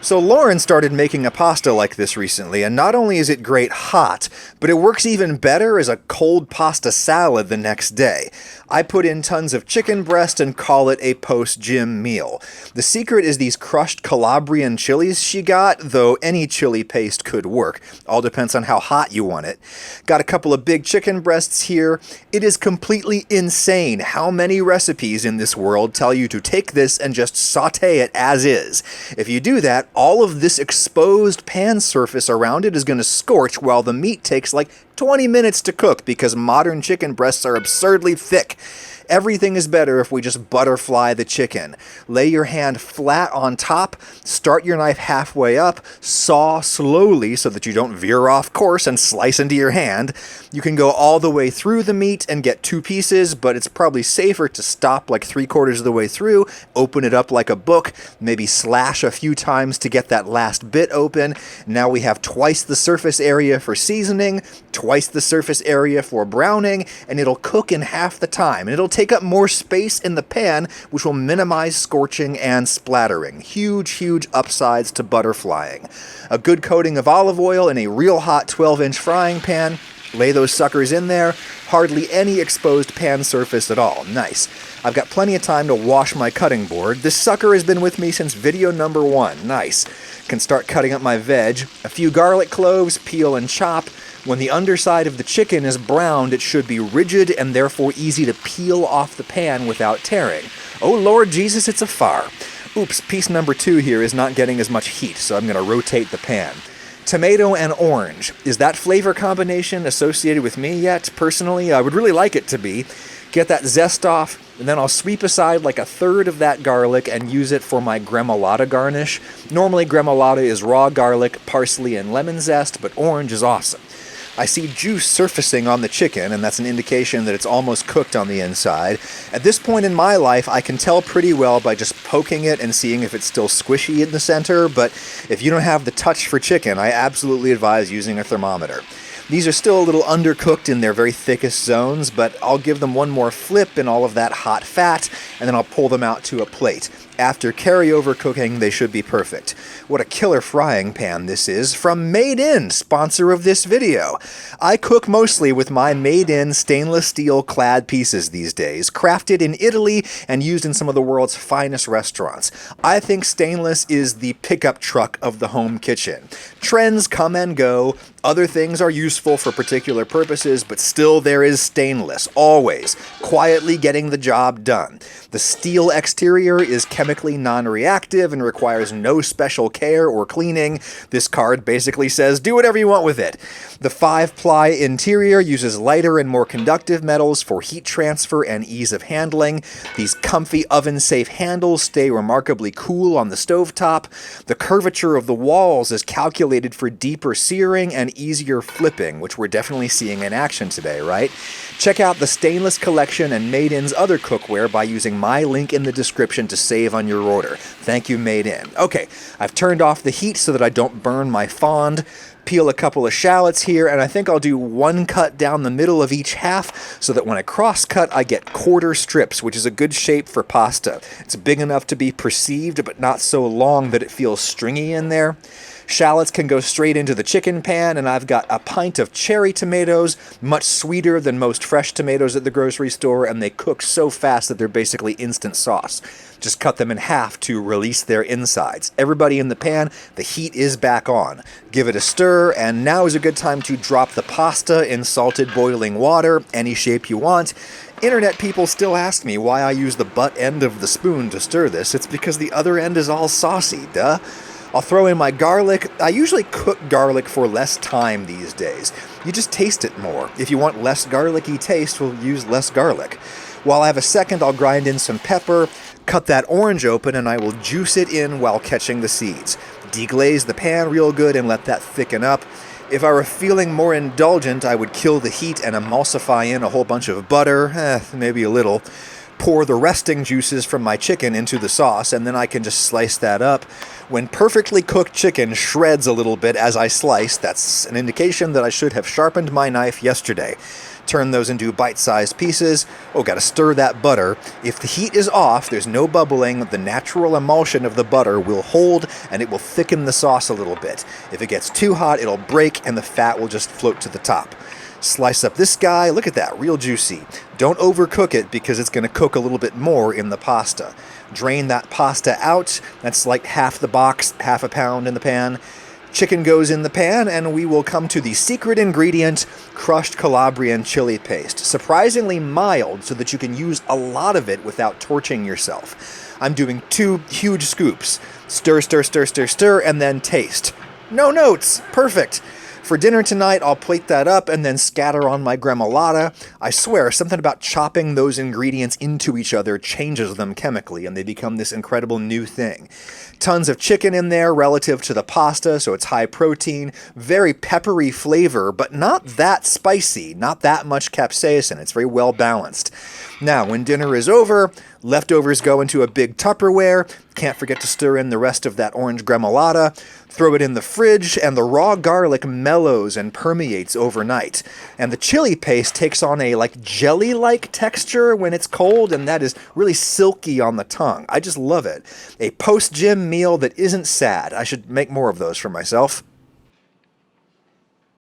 So Lauren started making a pasta like this recently, and not only is it great hot, but it works even better as a cold pasta salad the next day. I put in tons of chicken breast and call it a post-gym meal. The secret is these crushed Calabrian chilies she got, though any chili paste could work. All depends on how hot you want it. Got a couple of big chicken breasts here. It is completely insane how many recipes in this world tell you to take this and just saute it as is. If you do that, all of this exposed pan surface around it is going to scorch while the meat takes like 20 minutes to cook because modern chicken breasts are absurdly thick. Everything is better if we just butterfly the chicken. Lay your hand flat on top, start your knife halfway up, saw slowly so that you don't veer off course and slice into your hand. You can go all the way through the meat and get 2 pieces, but it's probably safer to stop like 3/4 of the way through, open it up like a book, maybe slash a few times to get that last bit open. Now we have twice the surface area for seasoning, twice the surface area for browning, and it'll cook in half the time. And it'll take up more space in the pan, which will minimize scorching and splattering. Huge, huge upsides to butterflying. A good coating of olive oil in a real hot 12-inch frying pan. Lay those suckers in there. Hardly any exposed pan surface at all. Nice. I've got plenty of time to wash my cutting board. This sucker has been with me since video number 1. Nice. Can start cutting up my veg. A few garlic cloves, peel and chop. When the underside of the chicken is browned, it should be rigid and therefore easy to peel off the pan without tearing. Oh Lord Jesus, it's a fire. Oops, piece number 2 here is not getting as much heat, so I'm going to rotate the pan. Tomato and orange. Is that flavor combination associated with me yet? Personally, I would really like it to be. Get that zest off, and then I'll sweep aside like 1/3 of that garlic and use it for my gremolata garnish. Normally gremolata is raw garlic, parsley, and lemon zest, but orange is awesome. I see juice surfacing on the chicken, and that's an indication that it's almost cooked on the inside. At this point in my life, I can tell pretty well by just poking it and seeing if it's still squishy in the center, but if you don't have the touch for chicken, I absolutely advise using a thermometer. These are still a little undercooked in their very thickest zones, but I'll give them one more flip in all of that hot fat, and then I'll pull them out to a plate. After carryover cooking, they should be perfect. What a killer frying pan this is from Made In, sponsor of this video. I cook mostly with my Made In stainless steel clad pieces these days, crafted in Italy and used in some of the world's finest restaurants. I think stainless is the pickup truck of the home kitchen. Trends come and go. Other things are useful for particular purposes, but still there is stainless, always, quietly getting the job done. The steel exterior is chemically non-reactive and requires no special care or cleaning. This card basically says, do whatever you want with it. The 5-ply interior uses lighter and more conductive metals for heat transfer and ease of handling. These comfy oven-safe handles stay remarkably cool on the stovetop. The curvature of the walls is calculated for deeper searing and easier flipping, which we're definitely seeing in action today, right? Check out the Stainless Collection and Made In's other cookware by using my link in the description to save on your order. Thank you, Made In. Okay, I've turned off the heat so that I don't burn my fond. Peel a couple of shallots here, and I think I'll do 1 cut down the middle of each half so that when I cross-cut, I get quarter strips, which is a good shape for pasta. It's big enough to be perceived, but not so long that it feels stringy in there. Shallots can go straight into the chicken pan, and I've got a pint of cherry tomatoes, much sweeter than most fresh tomatoes at the grocery store, and they cook so fast that they're basically instant sauce. Just cut them in half to release their insides. Everybody in the pan, the heat is back on. Give it a stir, and now is a good time to drop the pasta in salted boiling water, any shape you want. Internet people still ask me why I use the butt end of the spoon to stir this. It's because the other end is all saucy, duh. I'll throw in my garlic. I usually cook garlic for less time these days. You just taste it more. If you want less garlicky taste, we'll use less garlic. While I have a second, I'll grind in some pepper, cut that orange open, and I will juice it in while catching the seeds. Deglaze the pan real good and let that thicken up. If I were feeling more indulgent, I would kill the heat and emulsify in a whole bunch of butter, maybe a little. Pour the resting juices from my chicken into the sauce, and then I can just slice that up. When perfectly cooked chicken shreds a little bit as I slice, that's an indication that I should have sharpened my knife yesterday. Turn those into bite-sized pieces. Oh, gotta stir that butter. If the heat is off, there's no bubbling, the natural emulsion of the butter will hold and it will thicken the sauce a little bit. If it gets too hot, it'll break and the fat will just float to the top. Slice up this guy. Look at that, real juicy. Don't overcook it because it's going to cook a little bit more in the pasta. Drain that pasta out. That's like half the box, half a pound in the pan. Chicken goes in the pan, and we will come to the secret ingredient, crushed Calabrian chili paste. Surprisingly mild so that you can use a lot of it without torching yourself. I'm doing 2 huge scoops. Stir, stir, stir, stir, stir, and then taste. No notes. Perfect. For dinner tonight, I'll plate that up and then scatter on my gremolata. I swear, something about chopping those ingredients into each other changes them chemically, and they become this incredible new thing. Tons of chicken in there relative to the pasta, so it's high protein. Very peppery flavor, but not that spicy, not that much capsaicin. It's very well balanced. Now, when dinner is over, leftovers go into a big Tupperware. Can't forget to stir in the rest of that orange gremolata. Throw it in the fridge, and the raw garlic mellows and permeates overnight. And the chili paste takes on a jelly-like texture when it's cold, and that is really silky on the tongue. I just love it. A post-gym meal that isn't sad. I should make more of those for myself.